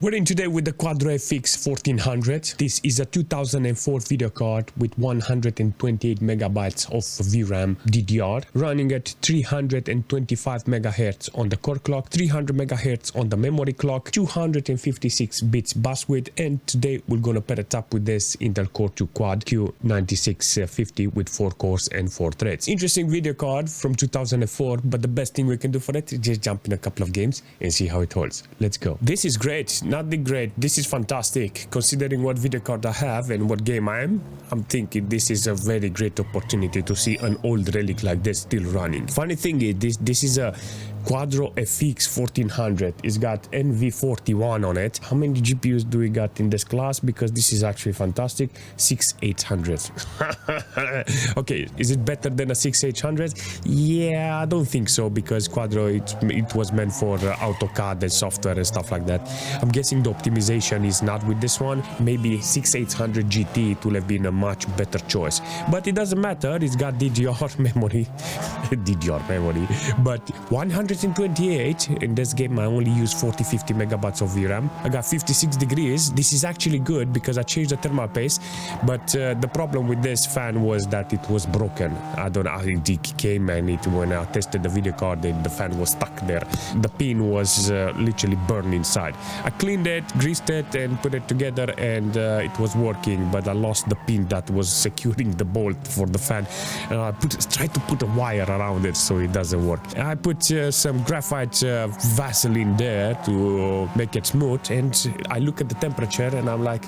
We're in today with the Quadro FX 1400. This is a 2004 video card with 128 megabytes of VRAM DDR, running at 325 megahertz on the core clock, 300 megahertz on the memory clock, 256 bits bus width, and today we're gonna pair it up with this Intel Core 2 Quad Q9650 with 4 cores and 4 threads. Interesting video card from 2004, but the best thing we can do for it is just jump in a couple of games and see how it holds. Let's go. This is great. Nothing great. This is fantastic. Considering what video card I have and what game I am, I'm thinking this is a very great opportunity to see an old relic like this still running. Funny thing is, this is a Quadro FX 1400. It's got NV41 on it. How many GPUs do we got in this class? Because this is actually fantastic. 6800. Okay, is it better than a 6800? Yeah, I don't think so, because Quadro, it was meant for AutoCAD and software and stuff like that. I'm guessing the optimization is not with this one. Maybe 6800 GT, it would have been a much better choice. But it doesn't matter. It's got DDR memory. DDR memory. But 128 in this game, I only use 40-50 megabytes of VRAM. I got 56 degrees. This is actually good because I changed the thermal paste, but the problem with this fan was that it was broken. I don't know how it came, and when I tested the video card, the fan was stuck there. The pin was literally burned inside. I cleaned it, greased it, and put it together, and it was working, but I lost the pin that was securing the bolt for the fan, and I tried to put a wire around it so it doesn't work. I put some graphite Vaseline there to make it smooth, and I look at the temperature and I'm like,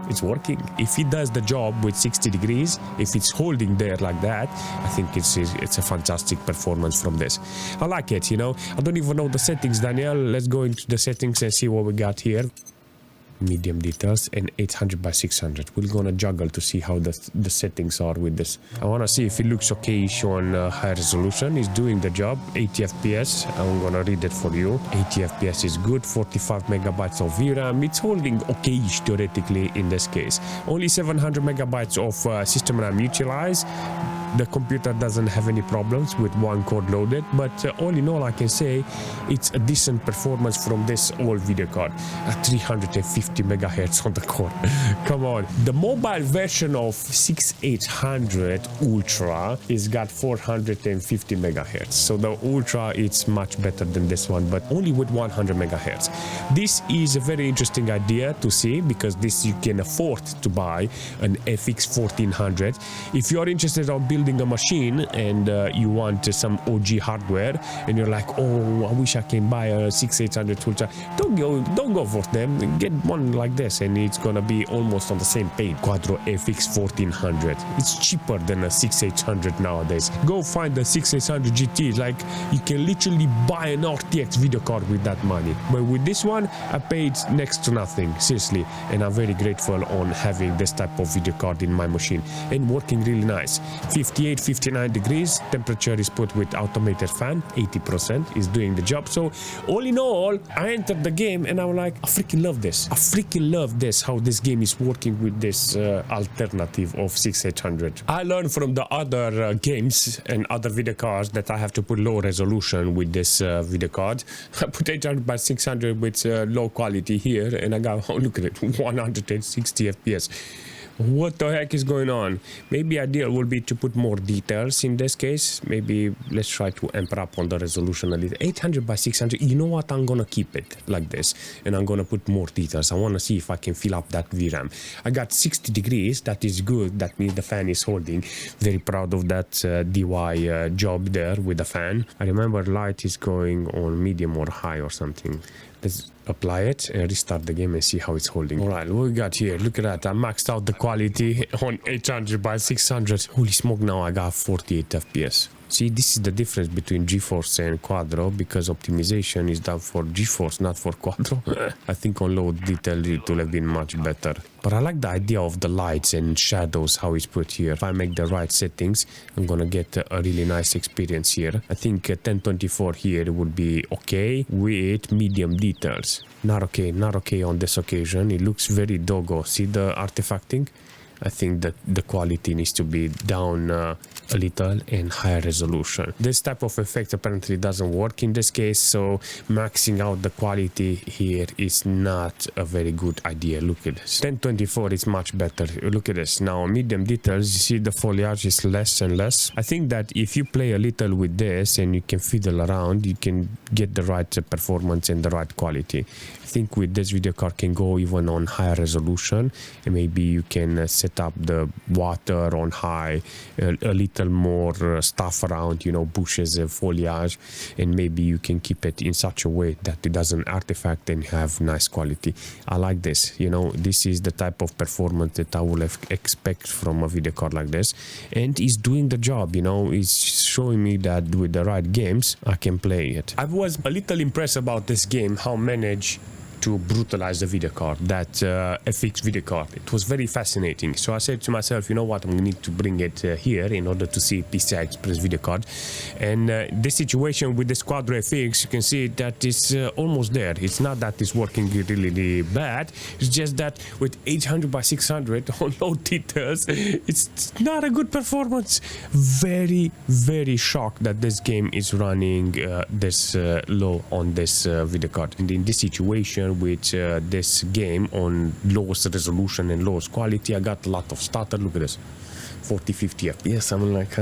it's working. If it does the job with 60 degrees, if it's holding there like that, I think it's a fantastic performance from this. I like it, you know. I don't even know the settings, Daniel. Let's go into the settings and see what we got here. Medium details and 800 by 600. We're gonna juggle to see how the settings are with this. I wanna see if it looks okay-ish on high resolution. It's doing the job. 80 FPS. I'm gonna read it for you. 80 FPS is good. 45 megabytes of VRAM. It's holding okay-ish theoretically in this case. Only 700 megabytes of system RAM utilized. The computer doesn't have any problems with one core loaded, but all in all, I can say it's a decent performance from this old video card at 350 megahertz on the core. Come on. The mobile version of 6800 Ultra is got 450 megahertz. So the Ultra, it's much better than this one, but only with 100 megahertz. This is a very interesting idea to see, because this you can afford to buy an FX 1400. If you're interested in building a machine and you want some OG hardware and you're like, oh, I wish I can buy a 6800 Ultra, don't go for them. Get one like this and it's gonna be almost on the same page. Quadro FX 1400. It's cheaper than a 6800 nowadays. Go find the 6800 GT. Like, you can literally buy an RTX video card with that money. But with this one, I paid next to nothing, seriously, and I'm very grateful on having this type of video card in my machine and working really nice. 58-59 degrees. Temperature is put with automated fan. 80% is doing the job. So all in all, I entered the game and I'm like, I freaking love this. I freaking love this, how this game is working with this alternative of 6800. I learned from the other games and other video cards that I have to put low resolution with this video card. I put 800 by 600 with low quality here, and I got, oh, look at it, 160 FPS. What the heck is going on? Maybe ideal would be to put more details in this case. Maybe let's try to amp up on the resolution a little. 800 by 600. You know what? I'm gonna keep it like this, and I'm gonna put more details. I want to see if I can fill up that VRAM. I got 60 degrees. That is good. That means the fan is holding. Very proud of that DIY job there with the fan. I remember light is going on medium or high or something. Let's apply it and restart the game and see how it's holding. All right, what we got here? Look at that. I maxed out the quality on 800 by 600. Holy smoke, now I got 48 FPS. See, this is the difference between GeForce and Quadro, because optimization is done for GeForce, not for Quadro. I think on low detail it will have been much better. But I like the idea of the lights and shadows, how it's put here. If I make the right settings, I'm gonna get a really nice experience here. I think 1024 here would be okay with medium details. Not okay on this occasion. It looks very doggo. See the artifacting? I think that the quality needs to be down a little and higher resolution. This type of effect apparently doesn't work in this case, so maxing out the quality here is not a very good idea. Look at this. 1024 is much better. Look at this. Now medium details, you see the foliage is less and less. I think that if you play a little with this and you can fiddle around, you can get the right performance and the right quality. I think with this video card can go even on higher resolution, and maybe you can set up the water on high, a little more stuff around, you know, bushes and foliage, and maybe you can keep it in such a way that it doesn't artifact and have nice quality. I like this, you know, this is the type of performance that I would expect from a video card like this, and it's doing the job, you know, it's showing me that with the right games I can play it. I was a little impressed about this game, how manage to brutalize the video card, that FX video card. It was very fascinating. So I said to myself, you know what, I'm going to need to bring it here in order to see PCI Express video card. And this situation with this Quadro FX, you can see that it's almost there. It's not that it's working really bad. It's just that with 800 by 600 on low details, it's not a good performance. Very shocked that this game is running this low on this video card. And in this situation, with this game on lowest resolution and lowest quality, I got a lot of stutter. Look at this, 40-50 FPS. I'm like,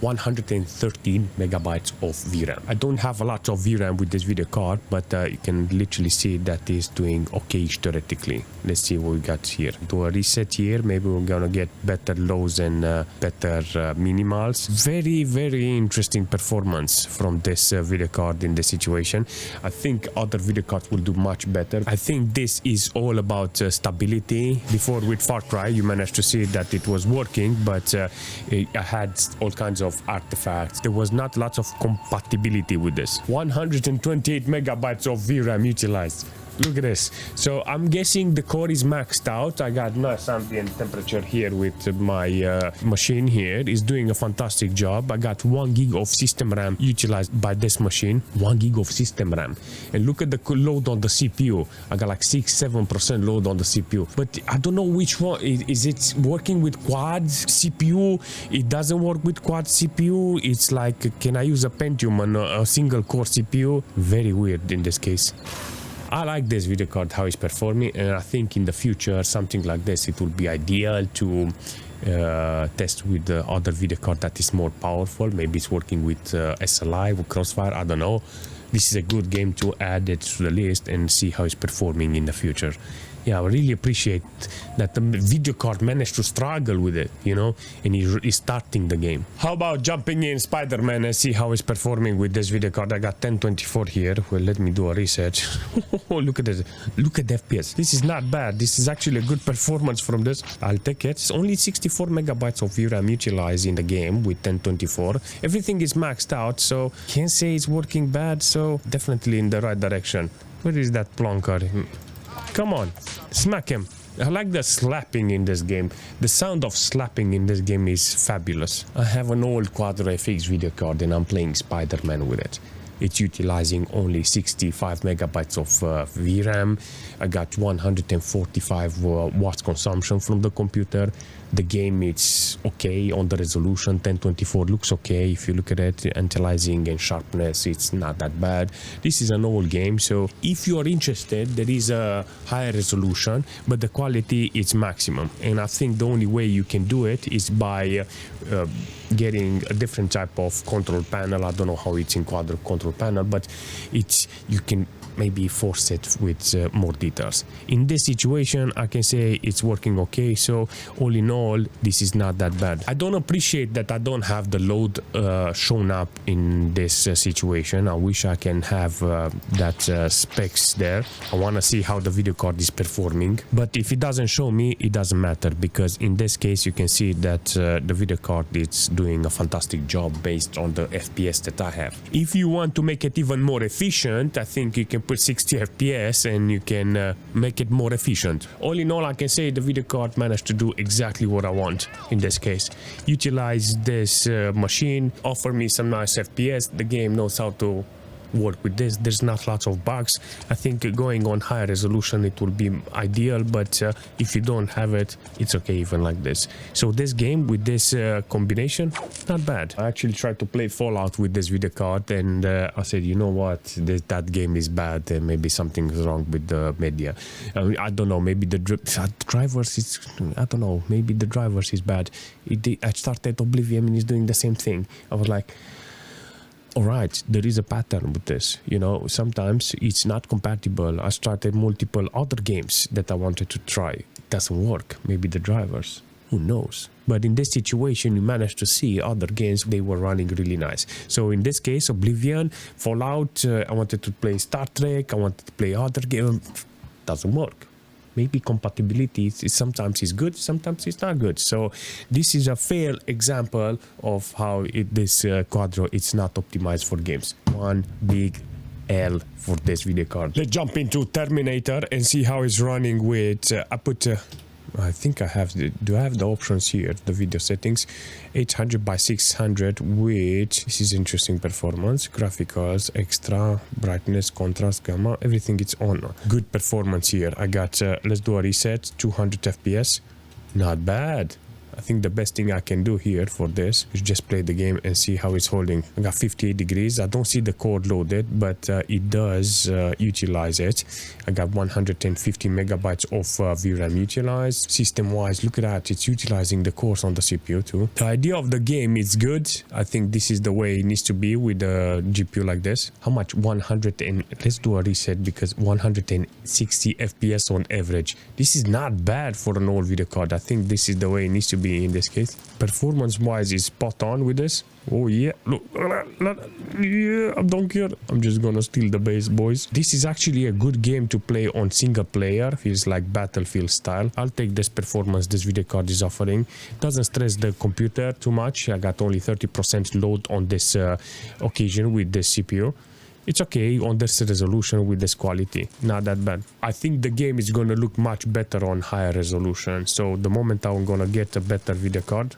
113 megabytes of VRAM. I don't have a lot of VRAM with this video card, but you can literally see that it's doing okay theoretically. Let's see what we got here. Do a reset here. Maybe we're gonna get better lows and better minimals. Very interesting performance from this video card in this situation. I think other video cards will do much better. I think this is all about stability. Before with Far Cry, you managed to see that it was working, but I had all kinds of artifacts. There was not lots of compatibility with this. 128 megabytes of VRAM utilized. Look at this. So I'm guessing the core is maxed out. I got nice ambient temperature here with my machine here. It's doing a fantastic job. I got 1 gig of system RAM utilized by this machine. 1 gig of system RAM. And look at the load on the CPU. I got like 6-7% load on the CPU. But I don't know which one. Is it working with quad CPU? It doesn't work with quad CPU. It's like, can I use a Pentium on a single core CPU? Very weird in this case. I like this video card, how it's performing, and I think in the future something like this, it will be ideal to test with the other video card that is more powerful. Maybe it's working with SLI, with Crossfire, I don't know. This is a good game to add it to the list and see how it's performing in the future. Yeah, I really appreciate that the video card managed to struggle with it, you know, and he's starting the game. How about jumping in Spiderman and see how it's performing with this video card? I got 1024 here. Well, let me do a research. Look at this. Look at the FPS. This is not bad. This is actually a good performance from this. I'll take it. It's only 64 megabytes of VRAM utilized in the game with 1024. Everything is maxed out, so can't say it's working bad, so definitely in the right direction. Where is that plonker? Come on, smack him. I like the slapping in this game. The sound of slapping in this game is fabulous. I have an old Quadro FX video card and I'm playing Spiderman with it. It's utilizing only 65 megabytes of VRAM. I got 145 watts consumption from the computer. The game is okay on the resolution. 1024 looks okay. If you look at it, anti-aliasing and sharpness, it's not that bad. This is an old game, so if you are interested, there is a higher resolution, but the quality is maximum. And I think the only way you can do it is by getting a different type of control panel. I don't know how it's in Quadro control panel, but you can maybe force it with more details. In this situation, I can say it's working okay. So all in all, this is not that bad. I don't appreciate that I don't have the load shown up in this situation. I wish I can have that specs there. I want to see how the video card is performing, but if it doesn't show me, it doesn't matter, because in this case you can see that the video card is doing a fantastic job based on the FPS that I have. If you want to make it even more efficient, I think you can put 60 FPS and you can make it more efficient. All in all, I can say the video card managed to do exactly what I want in this case. Utilize this machine, offer me some nice FPS. The game knows how to work with this. There's not lots of bugs. I think going on higher resolution it will be ideal, but if you don't have it, it's okay even like this. So this game with this combination, not bad. I actually tried to play Fallout with this video card, and I said, you know what, that game is bad, and maybe something's wrong with the media. I don't know, maybe the drivers is, I don't know, maybe the drivers is bad. I started Oblivion and it's doing the same thing. I was like, all right, there is a pattern with this, you know, sometimes it's not compatible. I started multiple other games that I wanted to try. It doesn't work. Maybe the drivers, who knows? But in this situation, you managed to see other games, they were running really nice. So in this case, Oblivion, Fallout, I wanted to play Star Trek, I wanted to play other games, doesn't work. Maybe compatibility sometimes is good, sometimes it's not good. So this is a fair example of how this Quadro it's not optimized for games. One big L for this video card. Let's jump into Terminator and see how it's running with I think I have do I have the options here, the video settings, 800 by 600, which this is interesting performance, graphics, extra, brightness, contrast, gamma, everything is on. Good performance here. I got let's do a reset, 200 FPS, not bad. I think the best thing I can do here for this is just play the game and see how it's holding. I got 58 degrees. I don't see the code loaded, but it does utilize it. I got 150 megabytes of VRAM utilized. System-wise, look at that. It's utilizing the cores on the CPU too. The idea of the game is good. I think this is the way it needs to be with a GPU like this. How much? 100 and let's do a reset because 160 FPS on average. This is not bad for an old video card. I think this is the way it needs to be in this case. Performance wise is spot on with this. Oh yeah, look, yeah, I don't care. I'm just gonna steal the base, boys. This is actually a good game to play on single player. Feels like Battlefield style. I'll take this performance this video card is offering. Doesn't stress the computer too much. I got only 30% load on this occasion with this CPU. It's okay on this resolution with this quality, not that bad. I think the game is gonna look much better on higher resolution. So the moment I'm gonna get a better video card,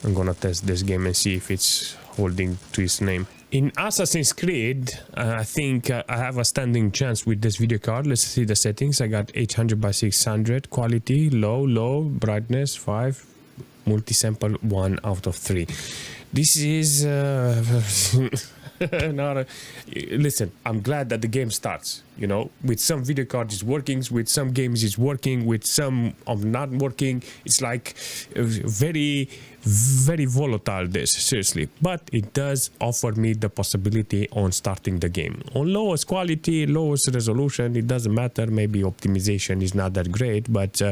I'm gonna test this game and see if it's holding to its name. In Assassin's Creed, I think I have a standing chance with this video card. Let's see the settings. I got 800 by 600, quality, low, brightness, 5, multi-sample, 1 out of 3. This is... listen, I'm glad that the game starts, you know, with some video cards it's working, with some games it's working, with some of not working. It's like very volatile, this, seriously, but it does offer me the possibility on starting the game on lowest quality, lowest resolution. It doesn't matter, maybe optimization is not that great, but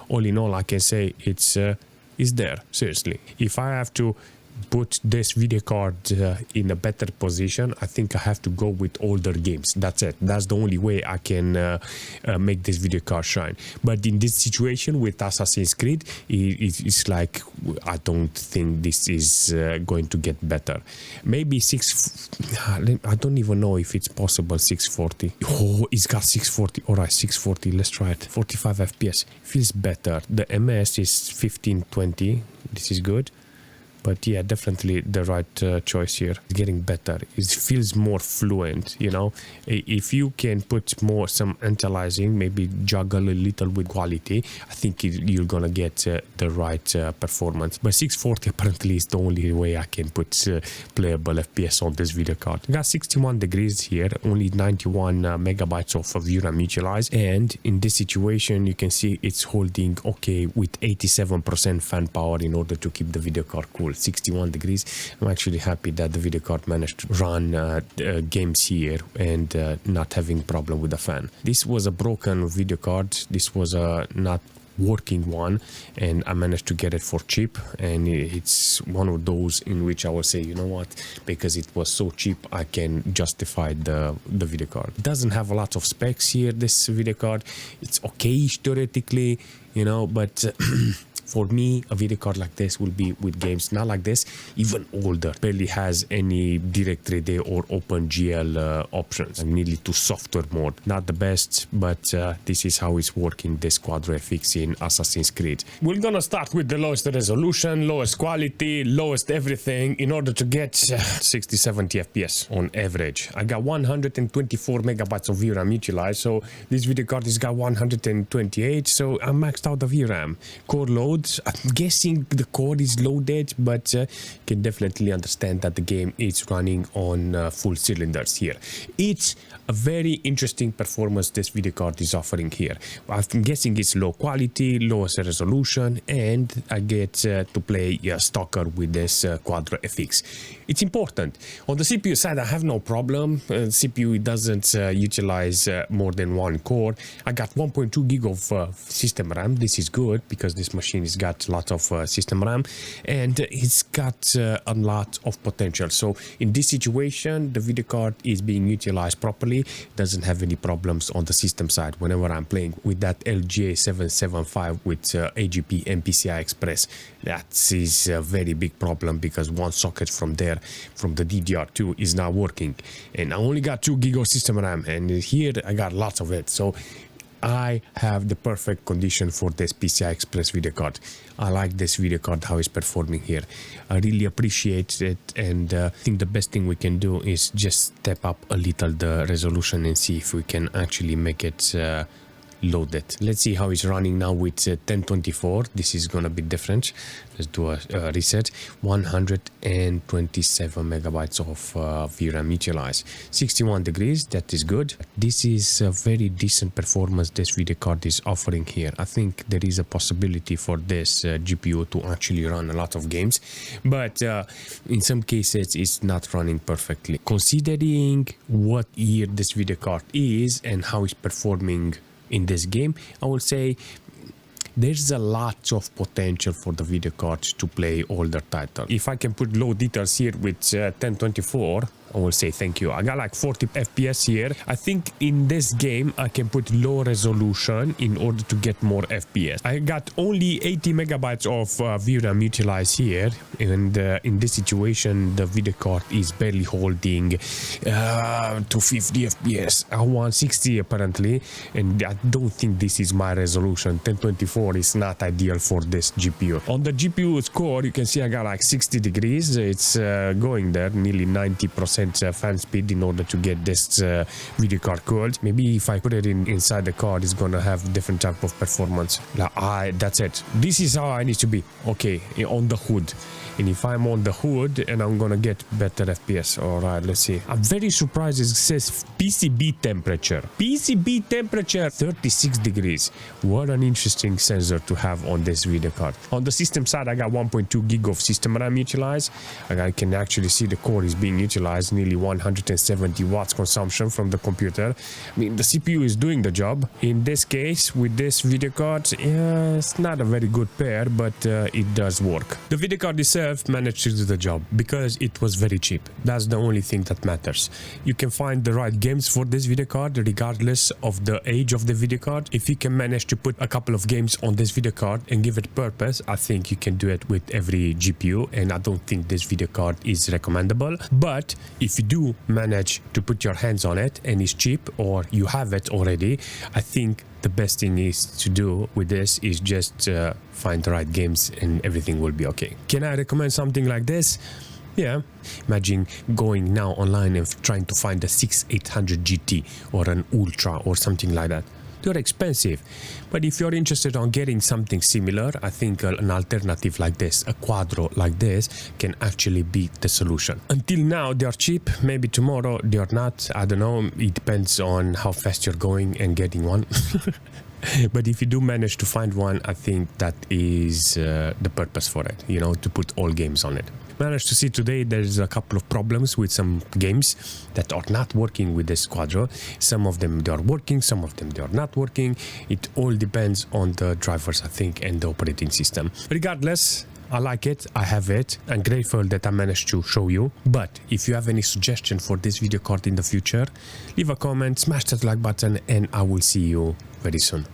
all in all I can say it's there, seriously. If I have to put this video card in a better position, I think I have to go with older games. That's it. That's the only way I can make this video card shine. But in this situation with Assassin's Creed, it's like I don't think this is going to get better. Maybe I don't even know if it's possible 640. Oh, it's got 640. All right, 640. Let's try it. 45 FPS. Feels better. The MS is 1520. This is good. But yeah, definitely the right choice here. It's getting better. It feels more fluent, you know. If you can put some anti-aliasing, maybe juggle a little with quality, I think you're gonna get the right performance. But 640 apparently is the only way I can put playable FPS on this video card. I got 61 degrees here, only 91 megabytes of VRAM utilized, and in this situation you can see it's holding okay with 87% fan power in order to keep the video card cool. 61 degrees. I'm actually happy that the video card managed to run games here and not having problem with the fan. This was a broken video card. This was a not working one, and I managed to get it for cheap, and it's one of those in which I will say, you know what, because it was so cheap I can justify the video card. It doesn't have a lot of specs here, this video card. It's okay theoretically, you know, but For me, a video card like this will be with games not like this, even older. Barely has any direct 3D or OpenGL options. And nearly to software mode. Not the best, but this is how it's working this Quadro FX in Assassin's Creed. We're gonna start with the lowest resolution, lowest quality, lowest everything in order to get 60-70 FPS on average. I got 124 megabytes of VRAM utilized, so this video card has got 128, so I maxed out the VRAM. Core loads, I'm guessing the core is loaded, but can definitely understand that the game is running on full cylinders here. It's a very interesting performance this video card is offering here. I'm guessing it's low quality, lowest resolution, and I get to play S.T.A.L.K.E.R with this Quadro FX. It's important. On the CPU side, I have no problem. CPU doesn't utilize more than one core. I got 1.2 gig of system RAM. This is good because this machine has got a lot of system RAM, and it's got a lot of potential. So in this situation, the video card is being utilized properly. Doesn't have any problems on the system side whenever I'm playing with that LGA 775 with AGP and PCI Express. That is a very big problem because one socket from there, from the DDR2, is not working, and I only got 2 gig of system RAM, and here I got lots of it. So I have the perfect condition for this PCI Express video card. I like this video card, how it's performing here. I really appreciate it, and I think the best thing we can do is just step up a little the resolution and see if we can actually make it loaded. Let's see how it's running now with 1024. This is gonna be different. Let's do a reset. 127 megabytes of VRAM utilized. 61 degrees, that is good. This is a very decent performance this video card is offering here. I think there is a possibility for this GPU to actually run a lot of games, but in some cases it's not running perfectly. Considering what year this video card is and how it's performing in this game, I would say there's a lot of potential for the video card to play older titles. If I can put low details here with 1024, I will say thank you. I got like 40 FPS here. I think in this game I can put low resolution in order to get more FPS. I got only 80 megabytes of VRAM utilized here, and in this situation the video card is barely holding to 50 FPS. I want 60 apparently, and I don't think this is my resolution. 1024 is not ideal for this GPU. On the GPU's core, you can see I got like 60 degrees. It's going there, nearly 90% fan speed in order to get this video card cooled. Maybe if I put it inside the card, it's gonna have different type of performance. That's it. This is how I need to be. Okay, on the hood. And if I'm on the hood, and I'm gonna get better FPS. All right, let's see. I'm very surprised it says PCB temperature. PCB temperature 36 degrees. What an interesting sensor to have on this video card. On the system side, I got 1.2 gig of system RAM utilized. I can actually see the core is being utilized, nearly 170 watts consumption from the computer. I mean, the CPU is doing the job. In this case, with this video card, yeah, it's not a very good pair, but it does work. The video card itself managed to do the job because it was very cheap. That's the only thing that matters. You can find the right games for this video card regardless of the age of the video card. If you can manage to put a couple of games on this video card and give it purpose, I think you can do it with every GPU, and I don't think this video card is recommendable. But if you do manage to put your hands on it and it's cheap, or you have it already, I think the best thing is to do with this is just find the right games and everything will be okay. Can I recommend something like this? Yeah, imagine going now online and trying to find a 6800 GT or an Ultra or something like that. They're expensive, but if you're interested on getting something similar, I think an alternative like this, a Quadro like this, can actually be the solution. Until now they are cheap, maybe tomorrow they are not, I don't know, it depends on how fast you're going and getting one. But if you do manage to find one, I think that is the purpose for it, you know, to put all games on it. Managed to see today there's a couple of problems with some games that are not working with this Quadro. Some of them they are working, some of them they are not working. It all depends on the drivers, I think, and the operating system. Regardless, I like it, I have it, I'm grateful that I managed to show you. But if you have any suggestion for this video card in the future, leave a comment, smash that like button, and I will see you very soon.